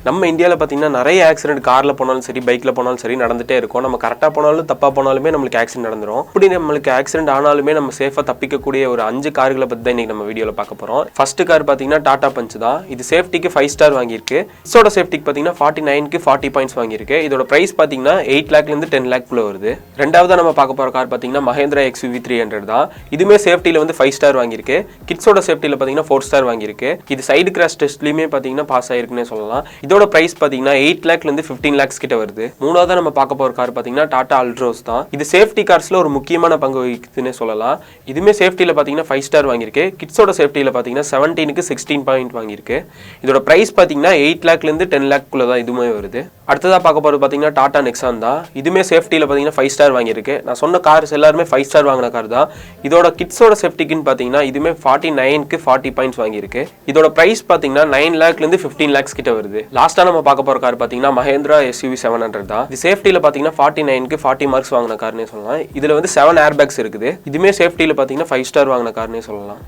நம்ம இந்தியாவில் பார்த்தீங்கன்னா நிறைய ஆக்சிடென்ட் காரில் போனாலும் சரி பைக்கில் போனாலும் சரி நடந்துகிட்டே இருக்கும். நம்ம கரெக்டாக போனாலும் தப்பாக போனாலுமே நம்மளுக்கு ஆக்சிடென்ட் நடந்துடும். இப்படி நம்மளுக்கு ஆக்சிடென்ட் ஆனாலுமே நம்ம சேஃபாக தப்பிக்கக்கூடிய ஒரு 5 கார்களை பற்றி தான் இன்றைக்கி நம்ம வீடியோவில் பார்க்க போகிறோம். ஃபர்ஸ்ட் கார் பார்த்தீங்கன்னா டாடா பஞ்ச் தான். இது சேஃப்டிக்கு 5 ஸ்டார் வாங்கியிருக்கு. இதோட சேஃப்டிக்கு பார்த்தீங்கன்னா 49க்கு 40 பாயிண்ட்ஸ் வாங்கியிருக்கு. இதோட ப்ரைஸ் பார்த்தீங்கன்னா 8 லேக்லேருந்து 10 லேக் குள்ள வருது. ரெண்டாவது நம்ம பார்க்க போகிற கார் பார்த்தீங்கன்னா மஹேந்திரா XUV 300 தான். இதுவுமே சேஃப்டியில் வந்து 5 ஸ்டார் வாங்கியிருக்கு. கிட்ஸோட சேஃப்டியில் பார்த்தீங்கன்னா 4 ஸ்டார் வாங்கியிருக்கு. இது சைடு கிராஷ் டெஸ்ட்லையுமே பார்த்தீங்கன்னா பாஸ் ஆயிருக்குன்னே சொல்லலாம். இதோட பிரைஸ் பார்த்தீங்கன்னா 8 லேக்லேருந்து 15 லேக்ஸ் கிட்ட வருது. மூணாவது நம்ம பார்க்க போகிற கார் பார்த்தீங்கன்னா டாடா அல்ட்ரோஸ் தான். இது சேஃப்டி கார்ஸில் ஒரு முக்கியமான பங்கு வகிக்குதுன்னே சொல்லலாம். இதுவுமே சேஃப்டியில் பார்த்தீங்கன்னா 5 ஸ்டார் வாங்கியிருக்கு. கிட்ஸோட சேஃப்டியில் பார்த்தீங்கன்னா 17க்கு 16 பாயிண்ட் வாங்கியிருக்கு. இதோட பிரைஸ் பார்த்தீங்கன்னா 8 லேக்லேருந்து 10 லேக்குள்ள தான் இதுவுமே வருது. அடுத்ததாக பார்க்க போகிறது பார்த்தீங்கன்னா டாடா நெக்ஸான் தான். இதுவுமே சேஃப்டியில் பார்த்தீங்கன்னா 5 ஸ்டார் வாங்கியிருக்கு. நான் சொன்ன கார்ஸ் எல்லாருமே 5 ஸ்டார் வாங்கின கார் தான். இதோட கிட்ஸோட சேஃப்டிக்குன்னு பார்த்தீங்கன்னா இதுவுமே 49க்கு 40 பாயிண்ட்ஸ் வாங்கியிருக்கு. இதோட பிரைஸ் பார்த்தீங்கன்னா 9 லேக்லேருந்து 15 லேக்ஸ் கிட்ட வருது. லாஸ்ட்டாக நம்ம பார்க்க போகிற கார் பார்த்தீங்கன்னா மஹேந்திரா SUV 700 தான். இது சேஃப்டியில் பார்த்தீங்கன்னா 49க்கு 40 மார்க்ஸ் வாங்கின கார்னே சொல்லலாம். இதில் வந்து 7 ஏர் பேக்ஸ் இருக்குது. இதுவுமே சேஃப்டியில் பார்த்தீங்கன்னா 5 ஸ்டார் வாங்கின கார்னே சொல்லலாம்.